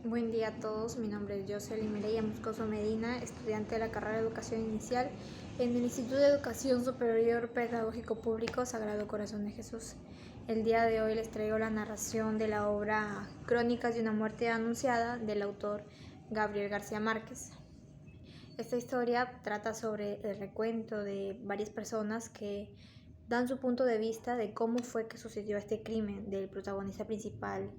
Buen día a todos, mi nombre es Jocelyn Mireya Moscoso Medina, estudiante de la carrera de Educación Inicial en el Instituto de Educación Superior Pedagógico Público Sagrado Corazón de Jesús. El día de hoy les traigo la narración de la obra Crónicas de una muerte anunciada del autor Gabriel García Márquez. Esta historia trata sobre el recuento de varias personas que dan su punto de vista de cómo fue que sucedió este crimen del protagonista principal,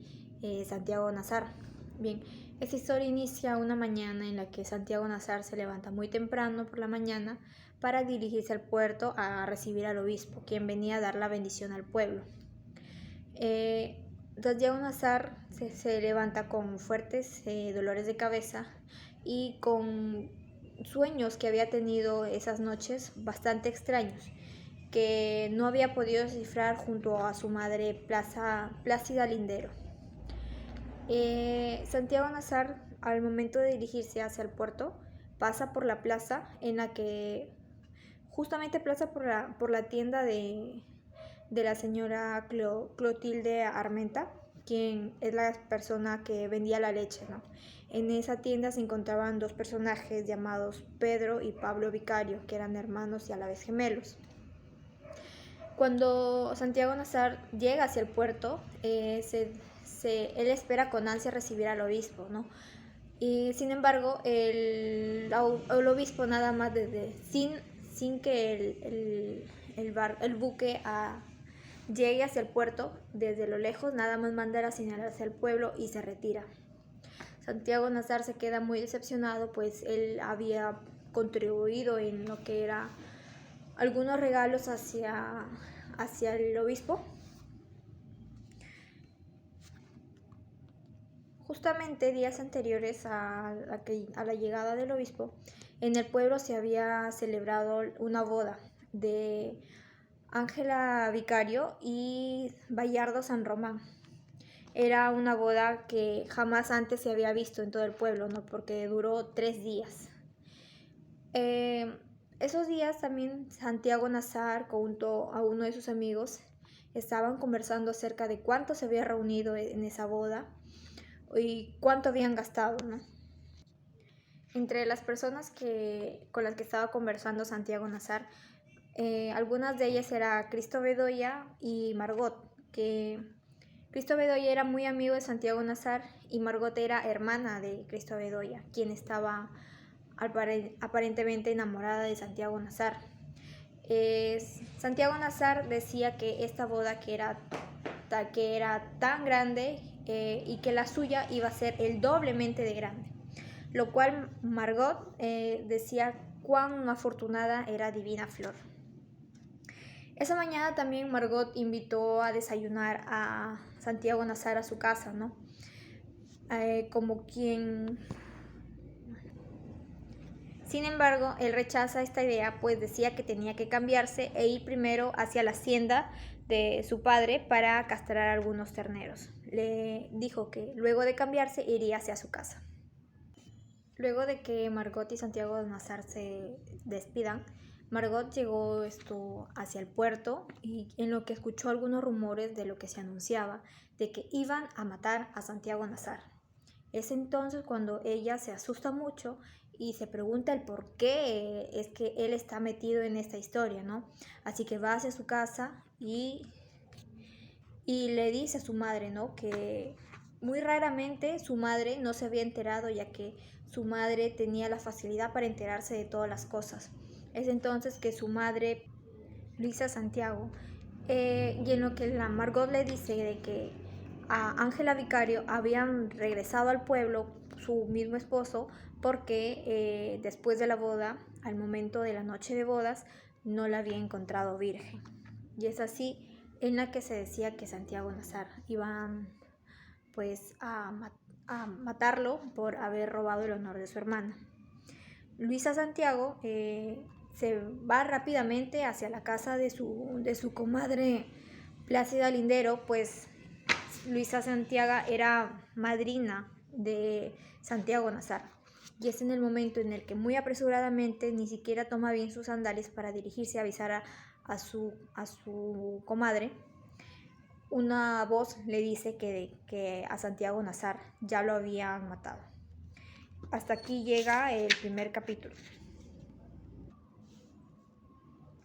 Santiago Nazar. Bien, esta historia inicia una mañana en la que Santiago Nazar se levanta muy temprano por la mañana para dirigirse al puerto a recibir al obispo, quien venía a dar la bendición al pueblo. Santiago Nazar se levanta con fuertes dolores de cabeza y con sueños que había tenido esas noches bastante extraños, que no había podido descifrar junto a su madre Plácida Lindero. Santiago Nazar, al momento de dirigirse hacia el puerto, pasa por la plaza en la que justamente pasa por la tienda de la señora Clotilde Armenta, quien es la persona que vendía la leche, ¿no? En esa tienda se encontraban dos personajes llamados Pedro y Pablo Vicario, que eran hermanos y a la vez gemelos. Cuando Santiago Nazar llega hacia el puerto, él espera con ansia recibir al obispo, ¿no? Y sin embargo, el obispo nada más sin que el buque llegue hacia el puerto, desde lo lejos, nada más manda la señal hacia el pueblo y se retira. Santiago Nazar se queda muy decepcionado, pues él había contribuido en lo que era algunos regalos hacia el obispo. Justamente días anteriores a la llegada del obispo, en el pueblo se había celebrado una boda de Ángela Vicario y Bayardo San Román. Era una boda que jamás antes se había visto en todo el pueblo, ¿no? Porque duró 3 días. Esos días también Santiago Nazar, junto a uno de sus amigos, estaban conversando acerca de cuánto se había reunido en esa boda y cuánto habían gastado, ¿no? Entre las personas con las que estaba conversando Santiago Nazar, algunas de ellas era Cristo Bedoya y Margot, que Cristo Bedoya era muy amigo de Santiago Nazar y Margot era hermana de Cristo Bedoya, quien estaba aparentemente enamorada de Santiago Nazar. Santiago Nazar decía que esta boda que era tan grande y que la suya iba a ser el doblemente de grande, lo cual Margot decía cuán afortunada era Divina Flor. Esa mañana también Margot invitó a desayunar a Santiago Nazar a su casa, ¿no? Como quien... Sin embargo, él rechaza esta idea, pues decía que tenía que cambiarse e ir primero hacia la hacienda de su padre para castrar algunos terneros. Le dijo que luego de cambiarse iría hacia su casa. Luego de que Margot y Santiago Nazar se despidan, Margot llegó hacia el puerto y en lo que escuchó algunos rumores de lo que se anunciaba, de que iban a matar a Santiago Nazar. Es entonces cuando ella se asusta mucho y se pregunta el por qué es que él está metido en esta historia, ¿no? Así que va hacia su casa y le dice a su madre, ¿no? Que muy raramente su madre no se había enterado, ya que su madre tenía la facilidad para enterarse de todas las cosas. Es entonces que su madre, Luisa Santiago, y en lo que la Margot le dice de que a Ángela Vicario habían regresado al pueblo su mismo esposo porque después de la boda, al momento de la noche de bodas, no la había encontrado virgen. Y es así en la que se decía que Santiago Nazar iban pues a matarlo por haber robado el honor de su hermana. Luisa Santiago se va rápidamente hacia la casa de su comadre Plácida Lindero, pues Luisa Santiago era madrina de Santiago Nazar. Y es en el momento en el que muy apresuradamente ni siquiera toma bien sus sandalias para dirigirse a avisar a su comadre. una voz le dice que a Santiago Nazar ya lo habían matado. Hasta aquí llega el primer capítulo.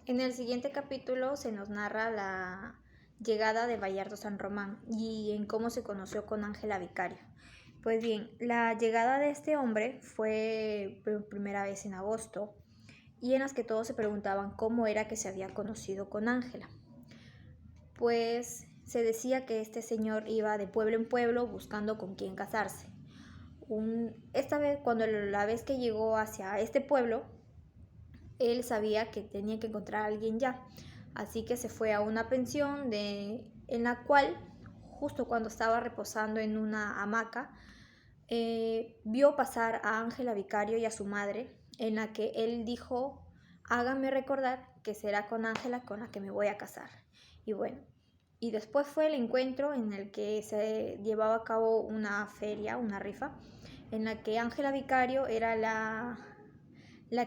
En el siguiente capítulo se nos narra la llegada de Bayardo San Román y en cómo se conoció con Ángela Vicario. Pues bien, la llegada de este hombre fue por primera vez en agosto y en las que todos se preguntaban cómo era que se había conocido con Ángela. Pues se decía que este señor iba de pueblo en pueblo buscando con quién casarse. Esta vez, la vez que llegó hacia este pueblo, él sabía que tenía que encontrar a alguien ya. Así que se fue a una pensión en la cual, justo cuando estaba reposando en una hamaca, vio pasar a Ángela Vicario y a su madre, en la que él dijo: háganme recordar que será con Ángela con la que me voy a casar. Y bueno, y después fue el encuentro en el que se llevaba a cabo una feria, una rifa, en la que Ángela Vicario era la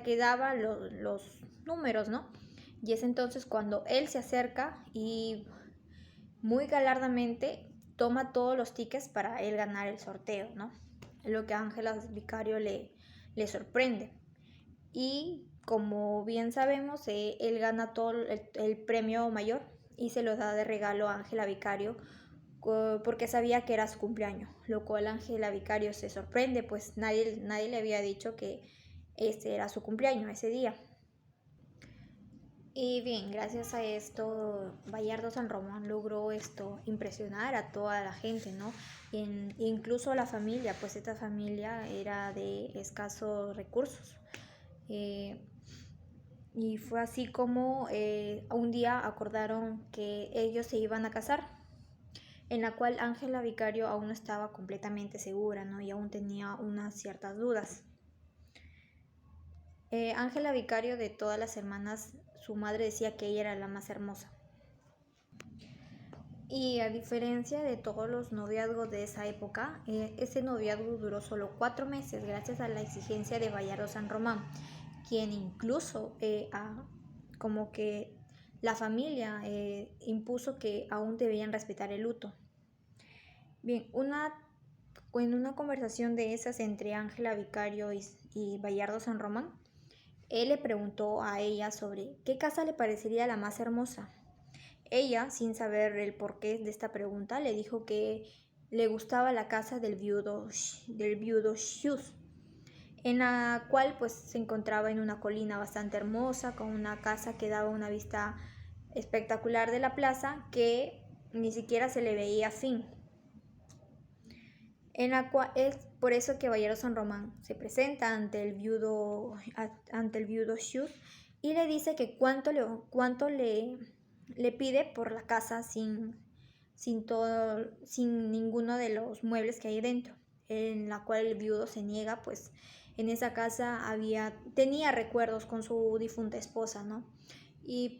que daba los números, ¿no? Y es entonces cuando él se acerca y muy galardamente toma todos los tickets para él ganar el sorteo, ¿no? Lo que a Ángela Vicario le sorprende. Y como bien sabemos, él gana todo el premio mayor y se lo da de regalo a Ángela Vicario porque sabía que era su cumpleaños, lo cual Ángela Vicario se sorprende, pues nadie le había dicho que ese era su cumpleaños ese día. Y bien, gracias a esto, Bayardo San Román logró impresionar a toda la gente, ¿no? Incluso a la familia, pues esta familia era de escasos recursos. Y fue así como un día acordaron que ellos se iban a casar, en la cual Ángela Vicario aún no estaba completamente segura, ¿no? Y aún tenía unas ciertas dudas. Ángela Vicario, de todas las hermanas, su madre decía que ella era la más hermosa. Y a diferencia de todos los noviazgos de esa época, ese noviazgo duró solo 4 meses gracias a la exigencia de Bayardo San Román, quien incluso como que la familia impuso que aún debían respetar el luto. Bien, en una conversación de esas entre Ángela Vicario y Bayardo San Román, él le preguntó a ella sobre qué casa le parecería la más hermosa. Ella, sin saber el porqué de esta pregunta, le dijo que le gustaba la casa del viudo Schius, en la cual pues se encontraba en una colina bastante hermosa, con una casa que daba una vista espectacular de la plaza que ni siquiera se le veía fin. En la cual es por eso que Bayardo San Román se presenta ante el viudo Schius y le dice que cuánto le pide por la casa sin ninguno de los muebles que hay dentro, en la cual el viudo se niega, pues en esa casa tenía recuerdos con su difunta esposa, ¿no?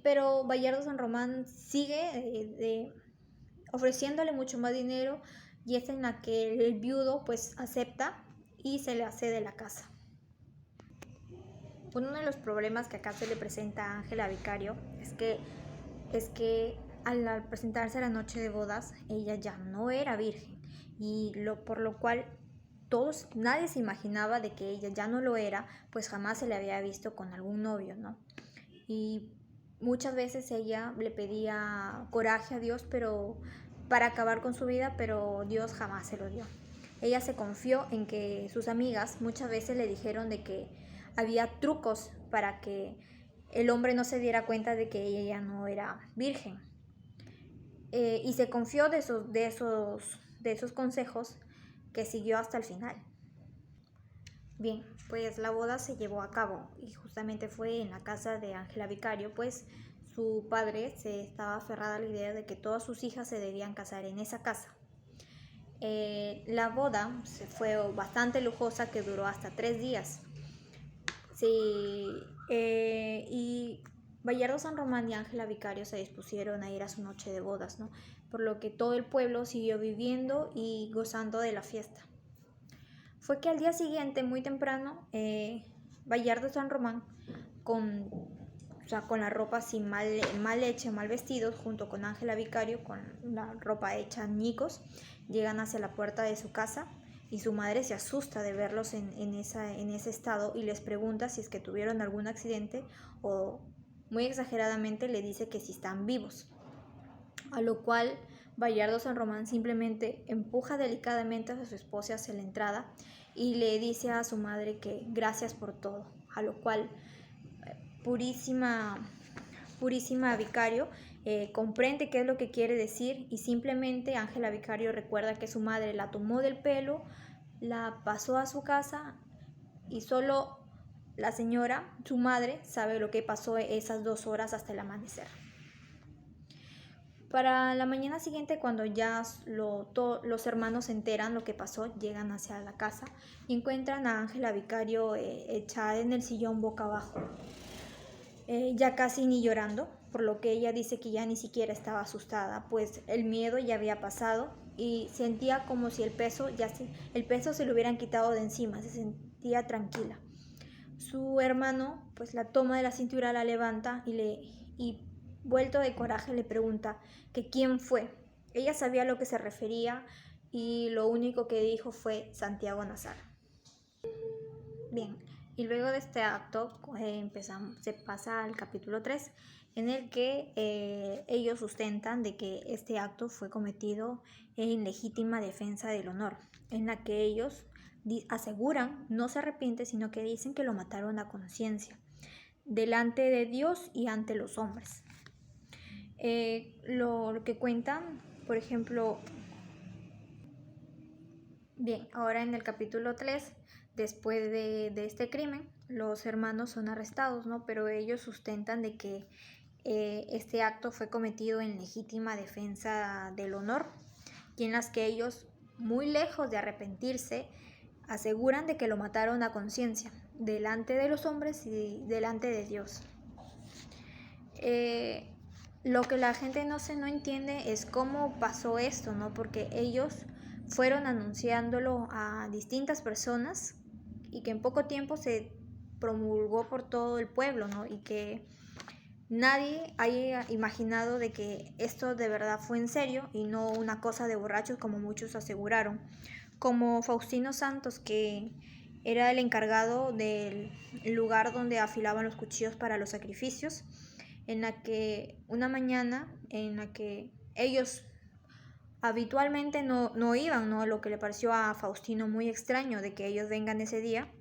Pero Bayardo San Román sigue ofreciéndole mucho más dinero, y es en la que el viudo pues acepta y se le accede la casa. Uno de los problemas que acá se le presenta a Ángela Vicario es que al presentarse a la noche de bodas, ella ya no era virgen, por lo cual nadie se imaginaba de que ella ya no lo era, pues jamás se le había visto con algún novio, ¿no? Y muchas veces ella le pedía coraje a Dios para acabar con su vida, pero Dios jamás se lo dio. Ella se confió en que sus amigas muchas veces le dijeron de que había trucos para que el hombre no se diera cuenta de que ella ya no era virgen. Y se confió de esos consejos, que siguió hasta el final. Bien, pues la boda se llevó a cabo y justamente fue en la casa de Ángela Vicario, pues su padre se estaba aferrado a la idea de que todas sus hijas se debían casar en esa casa. La boda fue bastante lujosa, que duró hasta 3 días. Sí, y Bayardo San Román y Ángela Vicario se dispusieron a ir a su noche de bodas, ¿no? Por lo que todo el pueblo siguió viviendo y gozando de la fiesta. Fue que al día siguiente, muy temprano, Bayardo San Román, con o sea, con la ropa así mal hecha, mal vestidos, junto con Ángela Vicario, con la ropa hecha añicos, llegan hacia la puerta de su casa y su madre se asusta de verlos en ese estado y les pregunta si es que tuvieron algún accidente o muy exageradamente le dice que si están vivos. A lo cual Bayardo San Román simplemente empuja delicadamente a su esposa hacia la entrada y le dice a su madre que gracias por todo, a lo cual Purísima Vicario comprende qué es lo que quiere decir y simplemente Ángela Vicario recuerda que su madre la tomó del pelo, la pasó a su casa y solo la señora, su madre, sabe lo que pasó esas 2 horas hasta el amanecer. Para la mañana siguiente, cuando ya los hermanos se enteran lo que pasó, llegan hacia la casa y encuentran a Ángela Vicario echada en el sillón boca abajo, ya casi ni llorando, por lo que ella dice que ya ni siquiera estaba asustada, pues el miedo ya había pasado y sentía como si el peso se le hubieran quitado de encima, se sentía tranquila. Su hermano pues la toma de la cintura, la levanta y vuelto de coraje le pregunta que quién fue. Ella sabía a lo que se refería y lo único que dijo fue Santiago Nazar. Bien, y luego de este acto se pasa al capítulo 3, en el que ellos sustentan de que este acto fue cometido en legítima defensa del honor, en la que ellos aseguran, no se arrepienten, sino que dicen que lo mataron a conciencia, delante de Dios y ante los hombres. Lo que cuentan, por ejemplo, bien, ahora en el capítulo 3, después de este crimen, los hermanos son arrestados, ¿no? Pero ellos sustentan de que este acto fue cometido en legítima defensa del honor, y en las que ellos, muy lejos de arrepentirse, aseguran de que lo mataron a conciencia, delante de los hombres y delante de Dios. Lo que la gente no entiende es cómo pasó esto, ¿no? Porque ellos fueron anunciándolo a distintas personas y que en poco tiempo se promulgó por todo el pueblo, ¿no? Y que nadie haya imaginado de que esto de verdad fue en serio y no una cosa de borrachos como muchos aseguraron. Como Faustino Santos, que era el encargado del lugar donde afilaban los cuchillos para los sacrificios, en la que una mañana en la que ellos habitualmente no iban, ¿no? Lo que le pareció a Faustino muy extraño de que ellos vengan ese día,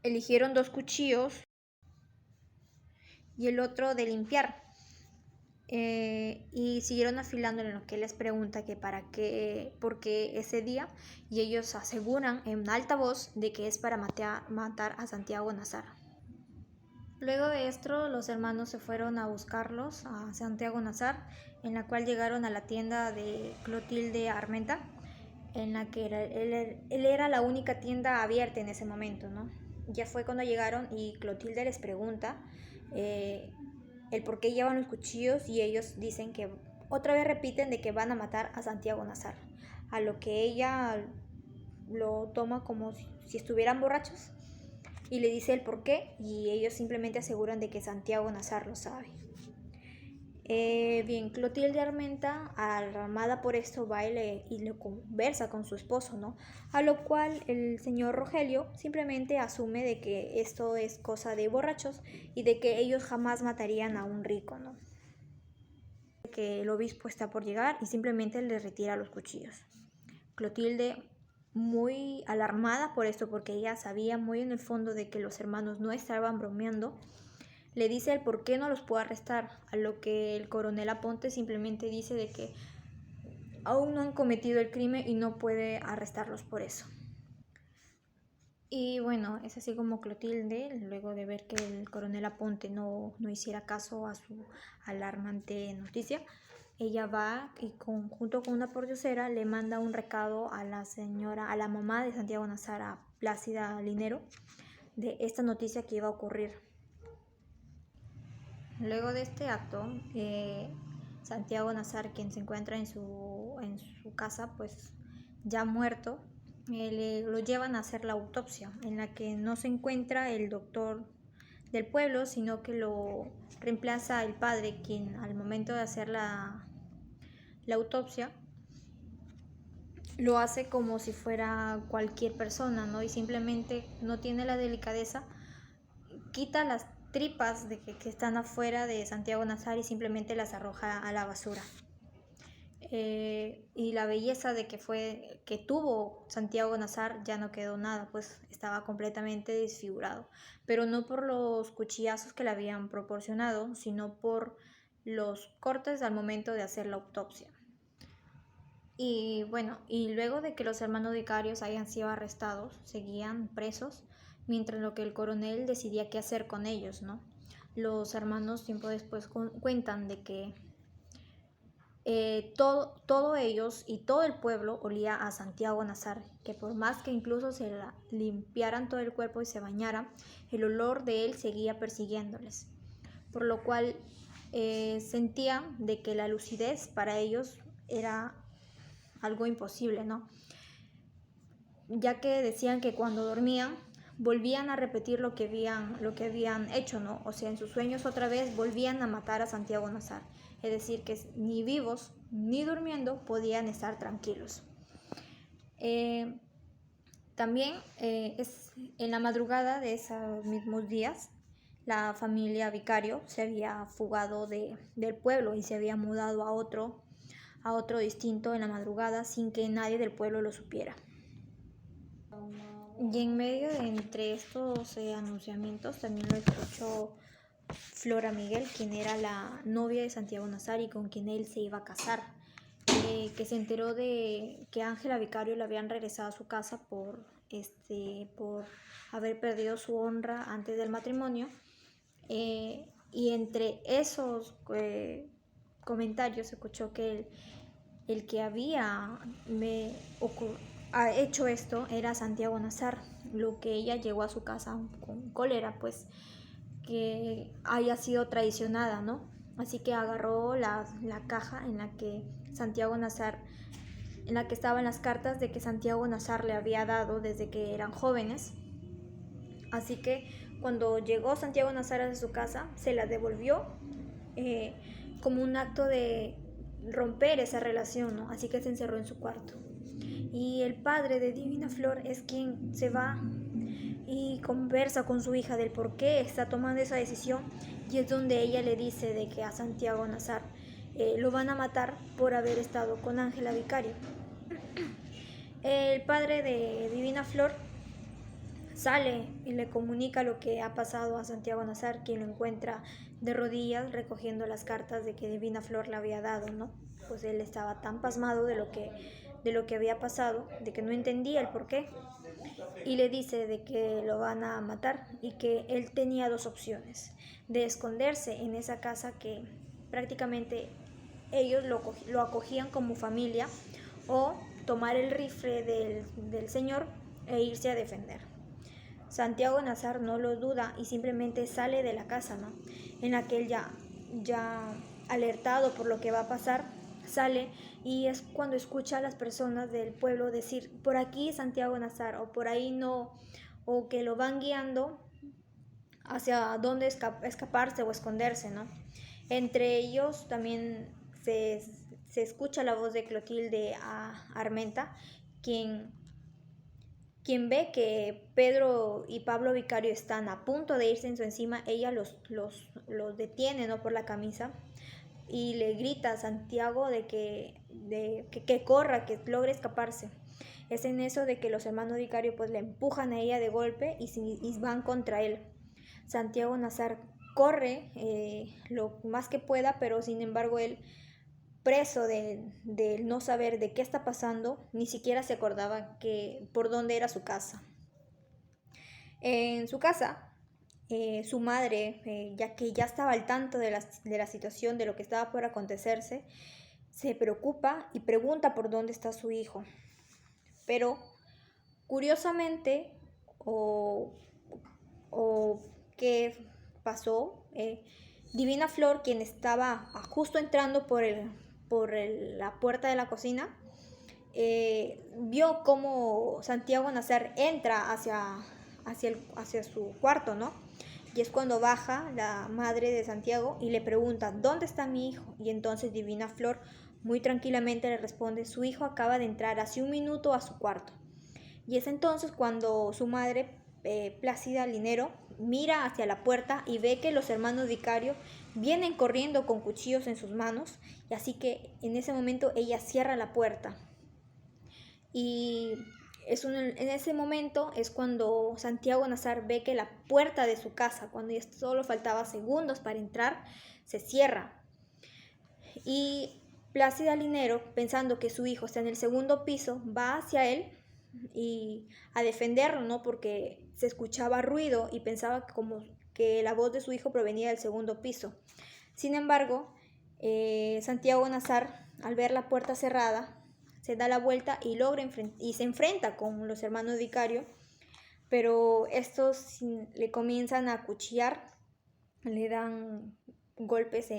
eligieron 2 cuchillos y el otro de limpiar. Y siguieron afilando en lo que les pregunta que para qué, por qué ese día, y ellos aseguran en alta voz de que es para matar a Santiago Nazar. Luego de esto, los hermanos se fueron a buscarlos a Santiago Nazar, en la cual llegaron a la tienda de Clotilde Armenta, en la que él era la única tienda abierta en ese momento, ¿no? Ya fue cuando llegaron y Clotilde les pregunta el por qué llevan los cuchillos y ellos dicen que otra vez repiten de que van a matar a Santiago Nazar, a lo que ella lo toma como si estuvieran borrachos y le dice el por qué y ellos simplemente aseguran de que Santiago Nazar lo sabe. Bien, Clotilde Armenta, alarmada por esto, va y le conversa con su esposo, ¿no? A lo cual el señor Rogelio simplemente asume de que esto es cosa de borrachos y de que ellos jamás matarían a un rico, ¿no? Que el obispo está por llegar y simplemente le retira los cuchillos. Clotilde, muy alarmada por esto, porque ella sabía muy en el fondo de que los hermanos no estaban bromeando, le dice el por qué no los puede arrestar, a lo que el coronel Aponte simplemente dice de que aún no han cometido el crimen y no puede arrestarlos por eso. Y bueno, es así como Clotilde, luego de ver que el coronel Aponte no hiciera caso a su alarmante noticia, ella va y junto con una pordiosera le manda un recado a la mamá de Santiago Nazar, a Plácida Linero, de esta noticia que iba a ocurrir. Luego de este acto, Santiago Nazar, quien se encuentra en su casa, pues ya muerto, lo llevan a hacer la autopsia, en la que no se encuentra el doctor del pueblo, sino que lo reemplaza el padre, quien al momento de hacer la autopsia lo hace como si fuera cualquier persona, ¿no? Y simplemente no tiene la delicadeza, quita las tripas que están afuera de Santiago Nazar y simplemente las arroja a la basura. Y la belleza de que tuvo Santiago Nazar ya no quedó nada, pues estaba completamente desfigurado, pero no por los cuchillazos que le habían proporcionado, sino por los cortes al momento de hacer la autopsia. Y bueno, y luego de que los hermanos vicarios hayan sido arrestados, seguían presos, mientras lo que el coronel decidía qué hacer con ellos, ¿no? Los hermanos tiempo después cuentan de que todo ellos y todo el pueblo olía a Santiago Nazar, que por más que incluso se limpiaran todo el cuerpo y se bañaran, el olor de él seguía persiguiéndoles, por lo cual sentían de que la lucidez para ellos era algo imposible, ¿no? Ya que decían que cuando dormían volvían a repetir lo que habían hecho, ¿no? O sea, en sus sueños otra vez volvían a matar a Santiago Nazar. Es decir, que ni vivos ni durmiendo podían estar tranquilos. También es en la madrugada de esos mismos días, la familia Vicario se había fugado del pueblo y se había mudado a otro distinto en la madrugada sin que nadie del pueblo lo supiera. Y en medio de entre estos anunciamientos también lo escuchó Flora Miguel, quien era la novia de Santiago Nazar y con quien él se iba a casar, que se enteró de que Ángela Vicario le habían regresado a su casa por haber perdido su honra antes del matrimonio, y entre esos comentarios escuchó que el que había hecho esto era Santiago Nazar, lo que ella llegó a su casa con cólera, pues que haya sido traicionada, ¿no? Así que agarró la caja en la que Santiago Nazar, en la que estaban las cartas de que Santiago Nazar le había dado desde que eran jóvenes. Así que cuando llegó Santiago Nazar a su casa, se la devolvió como un acto de romper esa relación, ¿no? Así que se encerró en su cuarto. Y el padre de Divina Flor es quien se va y conversa con su hija del por qué está tomando esa decisión, y es donde ella le dice de que a Santiago Nazar lo van a matar por haber estado con Ángela Vicario. El padre de Divina Flor sale y le comunica lo que ha pasado a Santiago Nazar, quien lo encuentra de rodillas recogiendo las cartas de que Divina Flor le había dado, ¿no? Pues él estaba tan pasmado de lo que había pasado, de que no entendía el por qué, y le dice de que lo van a matar y que él tenía dos opciones: de esconderse en esa casa que prácticamente ellos lo acogían como familia, o tomar el rifle del señor e irse a defender. Santiago Nazar no lo duda y simplemente sale de la casa, ¿no? En la que él ya alertado por lo que va a pasar, sale, y es cuando escucha a las personas del pueblo decir por aquí Santiago Nazar o por ahí no, o que lo van guiando hacia dónde escaparse o esconderse, ¿no? Entre ellos también se escucha la voz de Clotilde Armenta, quien ve que Pedro y Pablo Vicario están a punto de irse en su encima. Ella los detiene, ¿no?, por la camisa, y le grita a Santiago de que corra, que logre escaparse. Es en eso de que los hermanos Vicario pues le empujan a ella de golpe y van contra él. Santiago Nazar corre lo más que pueda, pero sin embargo él, preso de no saber de qué está pasando, ni siquiera se acordaba por dónde era su casa. En su casa, su madre, ya que ya estaba al tanto de la situación, de lo que estaba por acontecerse, se preocupa y pregunta por dónde está su hijo. Pero, curiosamente, o qué pasó, Divina Flor, quien estaba justo entrando por la puerta de la cocina, vio cómo Santiago Nazar entra hacia su cuarto, ¿no? Y es cuando baja la madre de Santiago y le pregunta, ¿dónde está mi hijo? Y entonces Divina Flor muy tranquilamente le responde, su hijo acaba de entrar hace un minuto a su cuarto. Y es entonces cuando su madre, Plácida Linero, mira hacia la puerta y ve que los hermanos Vicario vienen corriendo con cuchillos en sus manos, y así que en ese momento ella cierra la puerta. Y en ese momento es cuando Santiago Nazar ve que la puerta de su casa, cuando ya solo faltaba segundos para entrar, se cierra. Y Plácida Linero, pensando que su hijo está en el segundo piso, va hacia él y a defenderlo, ¿no? Porque se escuchaba ruido y pensaba como que la voz de su hijo provenía del segundo piso. Sin embargo, Santiago Nazar, al ver la puerta cerrada, se da la vuelta y se enfrenta con los hermanos Vicario, pero estos le comienzan a acuchillar, le dan golpes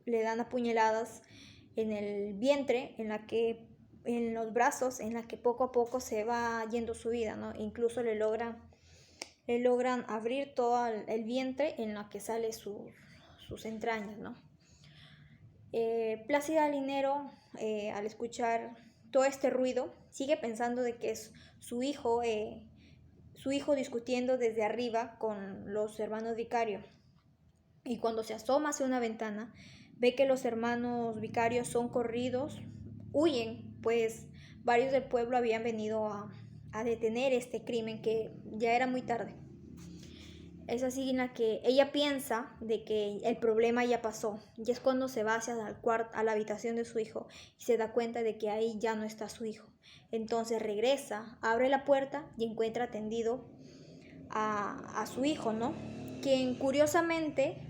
le dan apuñaladas en el vientre, en los brazos, en la que poco a poco se va yendo su vida, ¿no? Incluso le logran abrir todo el vientre en la que sale sus entrañas, ¿no? Plácida Linero, al escuchar todo este ruido, sigue pensando de que es su hijo discutiendo desde arriba con los hermanos Vicario. Y cuando se asoma hacia una ventana, ve que los hermanos Vicarios son corridos, huyen, pues varios del pueblo habían venido a detener este crimen, que ya era muy tarde. Es así en la que ella piensa de que el problema ya pasó, y es cuando se va hacia a la habitación de su hijo y se da cuenta de que ahí ya no está su hijo. Entonces regresa, abre la puerta y encuentra tendido a su hijo, ¿no? Quien curiosamente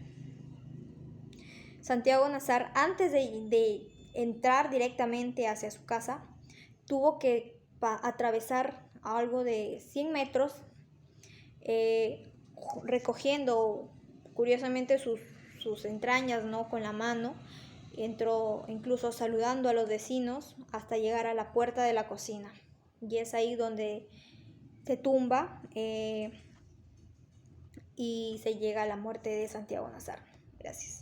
Santiago Nazar, antes de entrar directamente hacia su casa, tuvo que atravesar algo de 100 metros, recogiendo curiosamente sus entrañas, ¿no? Con la mano. Entró incluso saludando a los vecinos hasta llegar a la puerta de la cocina. Y es ahí donde se tumba y se llega a la muerte de Santiago Nazar. Gracias.